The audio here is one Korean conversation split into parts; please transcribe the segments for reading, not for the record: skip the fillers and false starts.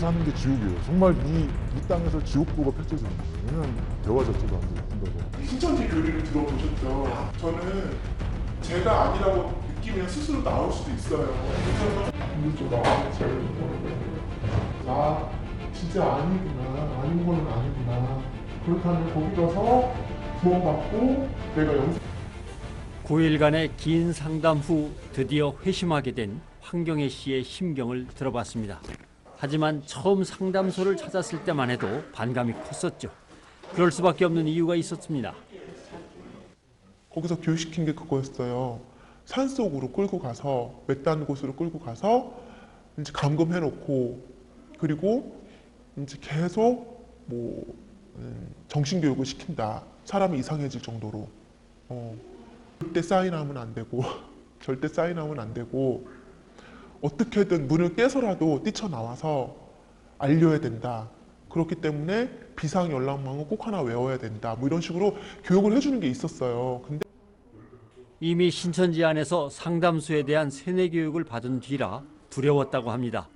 사는 게 지옥이에요. 정말 이 땅에서 지옥도가 펼쳐지는 거예요. 왜냐면 대화 자체가 안 된다고. 신천지 교리를 들어보셨죠? 저는 제가 아니라고 느끼면 스스로 나올 수도 있어요. 그래서 나와서 제일 나 진짜 아니구나, 아닌 거는 아니구나. 그렇다면 거기 가서 구원받고 내가 영생 9일간의 긴 상담 후 드디어 회심하게 된 황경혜 씨의 심경을 들어봤습니다. 하지만 처음 상담소를 찾았을 때만 해도 반감이 컸었죠. 그럴 수밖에 없는 이유가 있었습니다. 거기서 교육시킨 게 그거였어요. 산속으로 끌고 가서 외딴 곳으로 끌고 가서 이제 감금해놓고 그리고 이제 계속 뭐 정신교육을 시킨다. 사람이 이상해질 정도로. 절대 사인하면 안 되고 절대 사인하면 안 되고 어떻게든 문을 깨서라도 뛰쳐나와서 알려야 된다. 그렇기 때문에 비상 연락망을 꼭 하나 외워야 된다. 뭐 이런 식으로 교육을 해주는 게 있었어요. 근데 이미 신천지 안에서 상담소에 대한 세뇌 교육을 받은 뒤라 두려웠다고 합니다.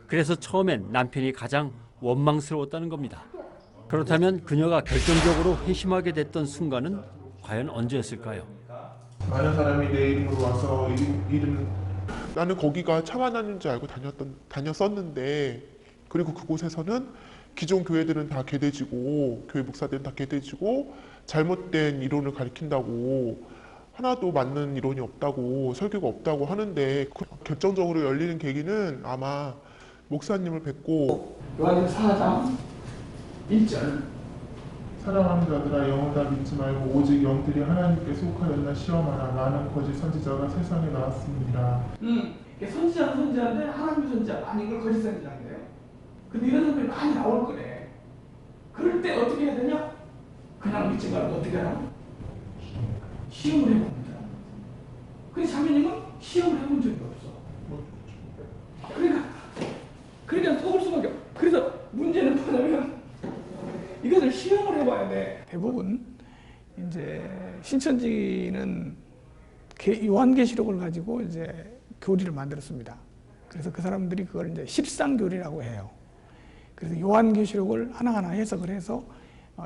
그래서 처음엔 남편이 가장 원망스러웠다는 겁니다. 그렇다면 그녀가 결정적으로 회심하게 됐던 순간은 과연 언제였을까요? 많은 사람이 내 이름으로 와서 나는 거기가 차관하는 줄 알고 다녔었는데 그리고 그곳에서는 기존 교회들은 다 개돼지고 교회 목사들은 다 개돼지고 잘못된 이론을 가리킨다고 하나도 맞는 이론이 없다고 설교가 없다고 하는데 결정적으로 열리는 계기는 아마 목사님을 뵙고 요한일서 4장 1절 사랑하는 자들아 영어다 믿지 말고 오직 영들이 하나님께 속하였나 시험하라. 많은 거짓 선지자가 세상에 나왔습니다. 선지자는 선지자인데 하나님의 선지자가 아닌 걸 거짓 선지자인데요. 근데 이런 사람들이 많이 나올 거래. 그럴 때 어떻게 해야 되냐? 그냥 믿지 말고 어떻게 하라고? 시험을 해봅니다. 근데 자매님은 시험을 해본 적이 없어. 그러니까 속을 수밖에 없어. 그래서 문제는 뭐냐면 이것을 시험을 해봐야 돼. 대부분 이제 신천지는 요한계시록을 가지고 이제 교리를 만들었습니다. 그래서 그 사람들이 그걸 이제 십상교리라고 해요. 그래서 요한계시록을 하나하나 해석을 해서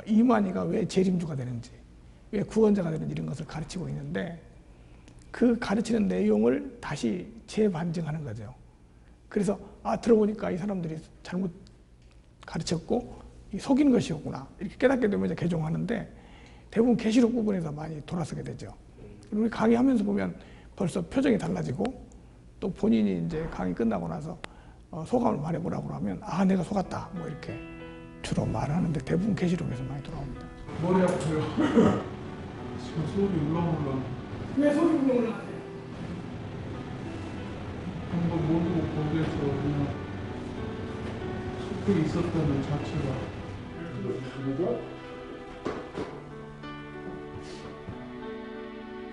이만희가 왜 재림주가 되는지, 왜 구원자가 되는지 이런 것을 가르치고 있는데 그 가르치는 내용을 다시 재반증하는 거죠. 그래서 들어보니까 이 사람들이 잘못 가르쳤고 속인 것이었구나 이렇게 깨닫게 되면 이제 개종하는데 대부분 계시록 부분에서 많이 돌아서게 되죠. 우리 강의하면서 보면 벌써 표정이 달라지고 또 본인이 이제 강의 끝나고 나서 소감을 말해보라고 하면 내가 속았다 뭐 이렇게 주로 말하는데 대부분 계시록에서 많이 돌아옵니다. 머리 아파요. 지금 속이 울렁울렁. 왜 속이 울렁울렁하세요? 한번 모르고 거기에서 그냥 속에 있었다는 자체가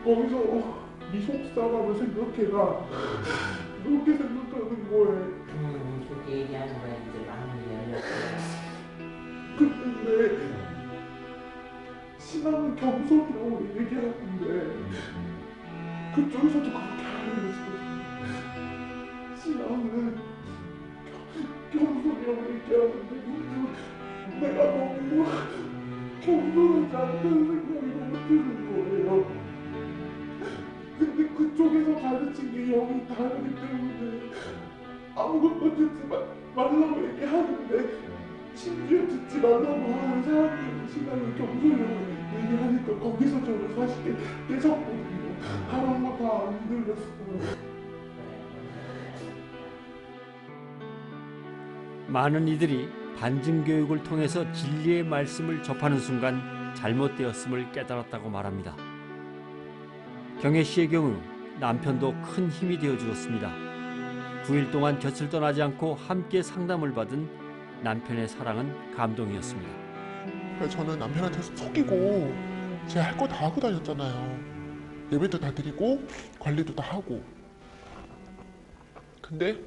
거기서 이 속사람을 생각해라. 그렇게 생각하는 거예요. 그렇게 얘기하는 거야. 이제 마음이 열렸어요. 근데 신앙은 겸손이라고 얘기하는데 그쪽에서도 그렇게 알려줬어요. 신앙은 겸손이라고 얘기하는데 내가 너무 겸손하지 않다는 생각이 너무 드는 거예요. 근데 그쪽에서 가르친 게 영이 다르기 때문에 아무것도 듣지 말라고 얘기하는데 심지어 듣지 말라고 하는 사람들이 신앙을 겸손이라고 얘기하니까 거기서 저는 사실 깨졌거든요. 다른 거 다 안 들렸어요. 많은 이들이 반증 교육을 통해서 진리의 말씀을 접하는 순간 잘못되었음을 깨달았다고 말합니다. 경혜 씨의 경우 남편도 큰 힘이 되어 주었습니다. 9일 동안 곁을 떠나지 않고 함께 상담을 받은 남편의 사랑은 감동이었습니다. 저는 남편한테 속이고 제가 할 거 다 하고 다녔잖아요. 예배도 다 드리고 관리도 다 하고. 근데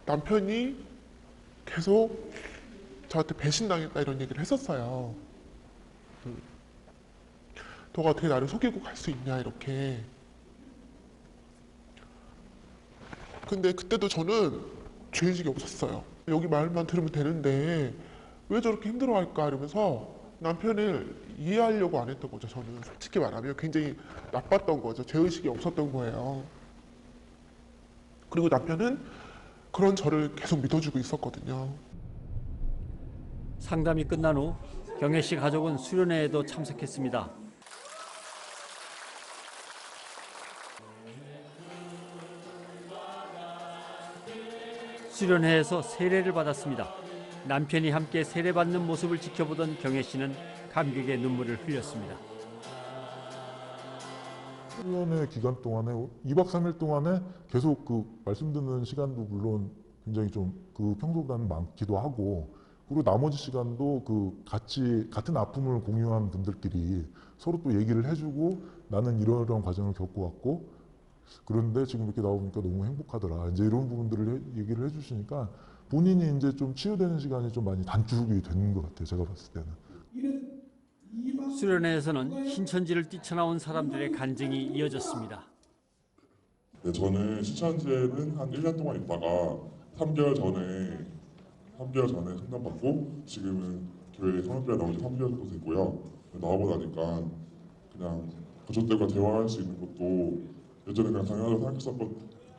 남편이 계속 저한테 배신당했다 이런 얘기를 했었어요. 너가 어떻게 나를 속이고 갈 수 있냐 이렇게. 근데 그때도 저는 죄의식이 없었어요. 여기 말만 들으면 되는데 왜 저렇게 힘들어할까 이러면서 남편을 이해하려고 안 했던 거죠. 저는 솔직히 말하면 굉장히 나빴던 거죠. 죄의식이 없었던 거예요. 그리고 남편은 그런 저를 계속 믿어주고 있었거든요. 상담이 끝난 후 경혜 씨 가족은 수련회에도 참석했습니다. 수련회에서 세례를 받았습니다. 남편이 함께 세례받는 모습을 지켜보던 경혜 씨는 감격의 눈물을 흘렸습니다. 수련회 기간 동안에 2박 3일 동안에 계속 그 말씀 듣는 시간도 물론 굉장히 좀 그 평소보다는 많기도 하고, 그리고 나머지 시간도 그 같은 아픔을 공유한 분들끼리 서로 또 얘기를 해주고 나는 이러이러한 과정을 겪어왔고 그런데 지금 이렇게 나오니까 너무 행복하더라. 이제 이런 부분들을 얘기를 해주시니까 본인이 이제 좀 치유되는 시간이 좀 많이 단축이 되는 것 같아요. 제가 봤을 때는. 수련회에서는 신천지를 뛰쳐나온 사람들의 간증이 이어졌습니다. 네, 저는 신천지에는 한 1년 동안 있다가 3개월 전에 상담받고 지금은 교회 성역교회 나온 지 3개월 정도 됐고요. 나오고 나니까 그냥 가족들과 대화할 수 있는 것도 예전에 그냥 당연하다고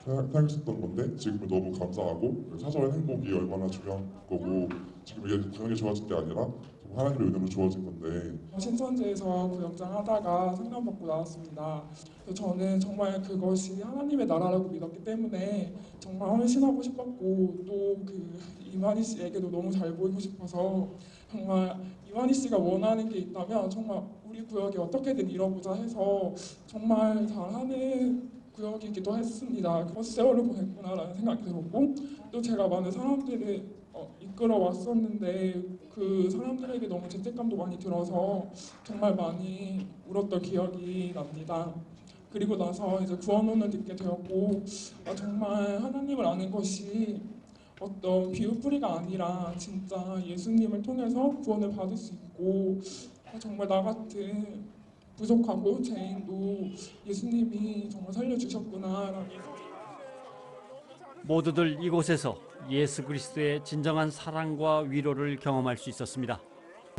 생각했었던 건데 지금은 너무 감사하고 사소한 행복이 얼마나 중요한 거고 지금 이게 당연히 좋아진 게 아니라 하나님의 은혜로 주어진 건데. 신천지에서 구역장 하다가 상담받고 나왔습니다. 저는 정말 그것이 하나님의 나라라고 믿었기 때문에 정말 헌신하고 싶었고 또 그 이만희 씨에게도 너무 잘 보이고 싶어서 정말 이만희 씨가 원하는 게 있다면 정말 우리 구역에 어떻게든 이뤄보자 해서 정말 잘하는 구역이기도 했습니다. 세월을 보냈구나라는 생각이 들었고 또 제가 많은 사람들을 이끌어 왔었는데 그 사람들에게 너무 죄책감도 많이 들어서 정말 많이 울었던 기억이 납니다. 그리고 나서 이제 구원론을 듣게 되었고 정말 하나님을 아는 것이 어떤 비유풀이가 아니라 진짜 예수님을 통해서 구원을 받을 수 있고 정말 나 같은 부족하고 죄인도 예수님이 정말 살려주셨구나. 모두들 이곳에서 예수 그리스도의 진정한 사랑과 위로를 경험할 수 있었습니다.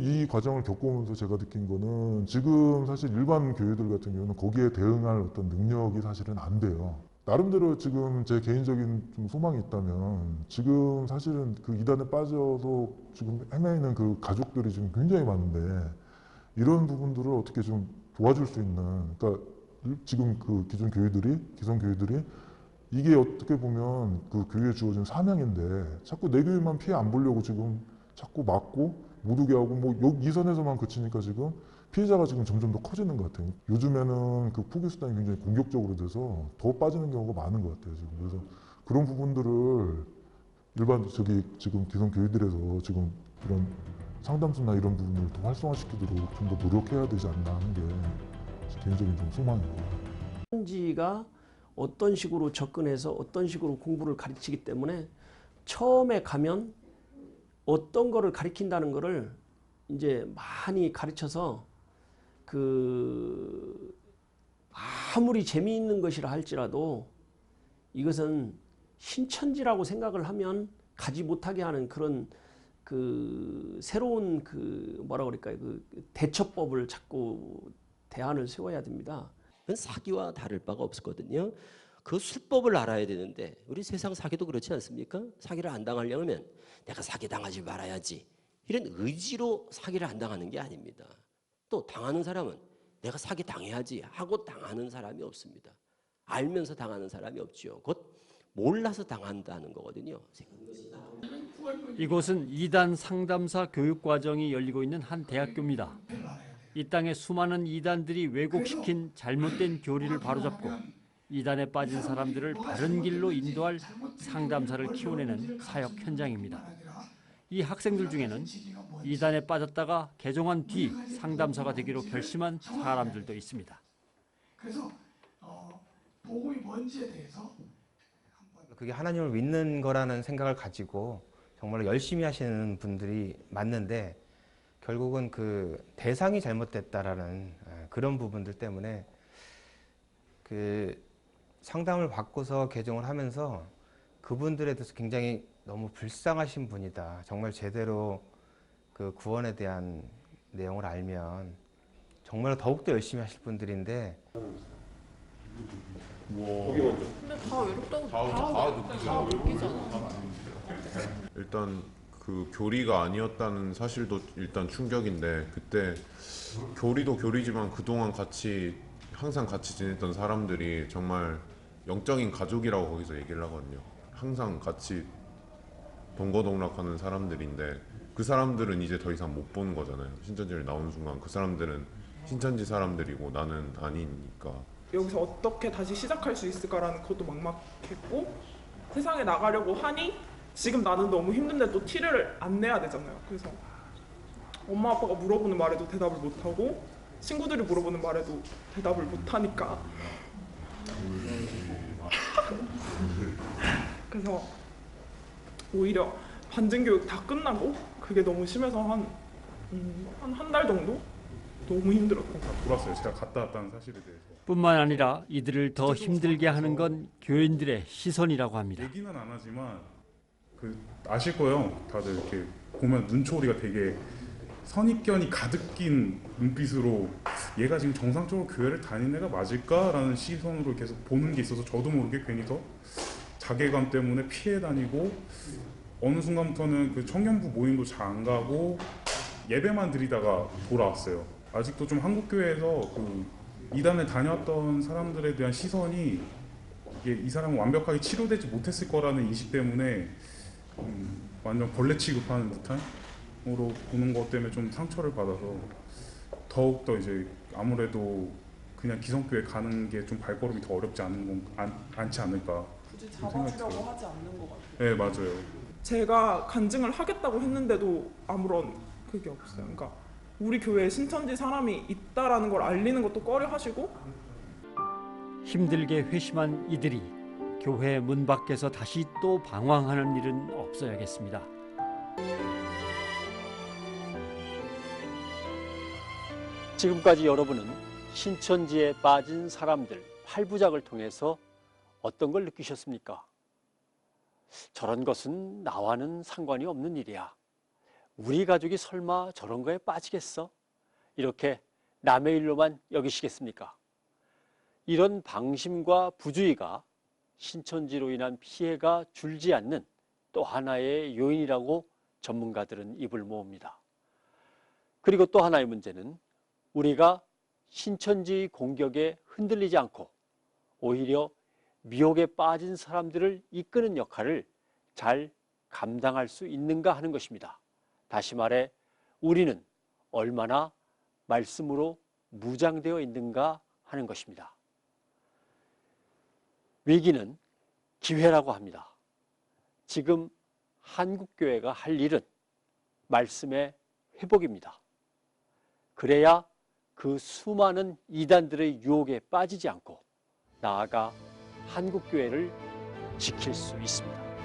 이 과정을 겪어오면서 제가 느낀 거는 지금 사실 일반 교회들 같은 경우는 거기에 대응할 어떤 능력이 사실은 안 돼요. 나름대로 지금 제 개인적인 좀 소망이 있다면 지금 사실은 그 이단에 빠져서 지금 헤매이는 그 가족들이 지금 굉장히 많은데 이런 부분들을 어떻게 좀 도와줄 수 있는, 그러니까 지금 그 기존 교회들이 이게 어떻게 보면 그 교회에 주어진 사명인데 자꾸 내 교회만 피해 안 보려고 지금 자꾸 막고 못 오게 하고 뭐 이 선에서만 그치니까 지금 피해자가 지금 점점 더 커지는 것 같아요. 요즘에는 그 포기 수단이 굉장히 공격적으로 돼서 더 빠지는 경우가 많은 것 같아요. 지금 그래서 그런 부분들을 일반 지금 기존 교회들에서 지금 이런 상담소나 이런 부분을 더 활성화시키도록 좀 더 노력해야 되지 않나 하는 게 개인적인 좀 소망입니다. 신천지가 어떤 식으로 접근해서 어떤 식으로 공부를 가르치기 때문에 처음에 가면 어떤 거를 가르친다는 거를 이제 많이 가르쳐서 아무리 재미있는 것이라 할지라도 이것은 신천지라고 생각을 하면 가지 못하게 하는 그런 새로운 뭐라 그럴까요? 대처법을 자꾸 대안을 세워야 됩니다. 그건 사기와 다를 바가 없었거든요. 그 수법을 알아야 되는데 우리 세상 사기도 그렇지 않습니까? 사기를 안 당하려면 내가 사기 당하지 말아야지 이런 의지로 사기를 안 당하는 게 아닙니다. 또 당하는 사람은 내가 사기 당해야지 하고 당하는 사람이 없습니다. 알면서 당하는 사람이 없죠. 곧 몰라서 당한다는 거거든요. 이곳은 이단 상담사 교육 과정이 열리고 있는 한 대학교입니다. 이 땅의 수많은 이단들이 왜곡시킨 잘못된 교리를 바로잡고 이단에 빠진 사람들을 바른 길로 인도할 상담사를 키워내는 사역 현장입니다. 이 학생들 중에는 이단에 빠졌다가 개종한 뒤 상담사가 되기로 결심한 사람들도 있습니다. 그래서 복음이 뭔지에 대해서 그게 하나님을 믿는 거라는 생각을 가지고 정말 열심히 하시는 분들이 맞는데 결국은 그 대상이 잘못됐다라는 그런 부분들 때문에 그 상담을 받고서 개종을 하면서 그분들에 대해서 굉장히 너무 불쌍하신 분이다. 정말 제대로 그 구원에 대한 내용을 알면 정말 더욱더 열심히 하실 분들인데 근데 다 외롭다고 다 느끼잖아. 일단 그 교리가 아니었다는 사실도 일단 충격인데, 그때 교리도 교리지만 그동안 항상 같이 지냈던 사람들이 정말 영적인 가족이라고 거기서 얘기를 하거든요. 항상 같이 동거동락하는 사람들인데 그 사람들은 이제 더 이상 못 보는 거잖아요. 신천지를 나오는 순간 그 사람들은 신천지 사람들이고 나는 아니니까. 여기서 어떻게 다시 시작할 수 있을까라는 것도 막막했고, 세상에 나가려고 하니 지금 나는 너무 힘든데 또 티를 안 내야 되잖아요. 그래서 엄마 아빠가 물어보는 말에도 대답을 못하고 친구들이 물어보는 말에도 대답을 못하니까 그래서 오히려 반증교육 다 끝나고 그게 너무 심해서 한 달 정도 너무 힘들었던 것 같아요. 돌았어요. 제가 갔다 왔다는 사실에 대해서. 뿐만 아니라 이들을 더 힘들게 하는 건 교인들의 시선이라고 합니다. 얘기는 안 하지만 아실 거예요. 다들 이렇게 보면 눈초리가 되게 선입견이 가득 낀 눈빛으로 얘가 지금 정상적으로 교회를 다니는 애가 맞을까라는 시선으로 계속 보는 게 있어서 저도 모르게 괜히 더 자괴감 때문에 피해 다니고, 어느 순간부터는 그 청년부 모임도 잘 안 가고 예배만 드리다가 돌아왔어요. 아직도 좀 한국교회에서 그 이단에 다녀왔던 사람들에 대한 시선이 이게 이 사람은 완벽하게 치료되지 못했을 거라는 인식 때문에 완전 벌레 취급하는 듯한으로 보는 것 때문에 좀 상처를 받아서 더욱더 이제 아무래도 그냥 기성교회 가는 게 좀 발걸음이 더 어렵지 않지 않을까. 굳이 잡아주려고 하지 않는 것 같아요. 네, 맞아요. 제가 간증을 하겠다고 했는데도 아무런 그게 없어요. 그러니까 우리 교회에 신천지 사람이 있다라는 걸 알리는 것도 꺼려 하시고. 힘들게 회심한 이들이 교회 문 밖에서 다시 또 방황하는 일은 없어야겠습니다. 지금까지 여러분은 신천지에 빠진 사람들 8부작을 통해서 어떤 걸 느끼셨습니까? 저런 것은 나와는 상관이 없는 일이야. 우리 가족이 설마 저런 거에 빠지겠어? 이렇게 남의 일로만 여기시겠습니까? 이런 방심과 부주의가 신천지로 인한 피해가 줄지 않는 또 하나의 요인이라고 전문가들은 입을 모읍니다. 그리고 또 하나의 문제는 우리가 신천지 공격에 흔들리지 않고 오히려 미혹에 빠진 사람들을 이끄는 역할을 잘 감당할 수 있는가 하는 것입니다. 다시 말해 우리는 얼마나 말씀으로 무장되어 있는가 하는 것입니다. 위기는 기회라고 합니다. 지금 한국교회가 할 일은 말씀의 회복입니다. 그래야 그 수많은 이단들의 유혹에 빠지지 않고 나아가 한국교회를 지킬 수 있습니다.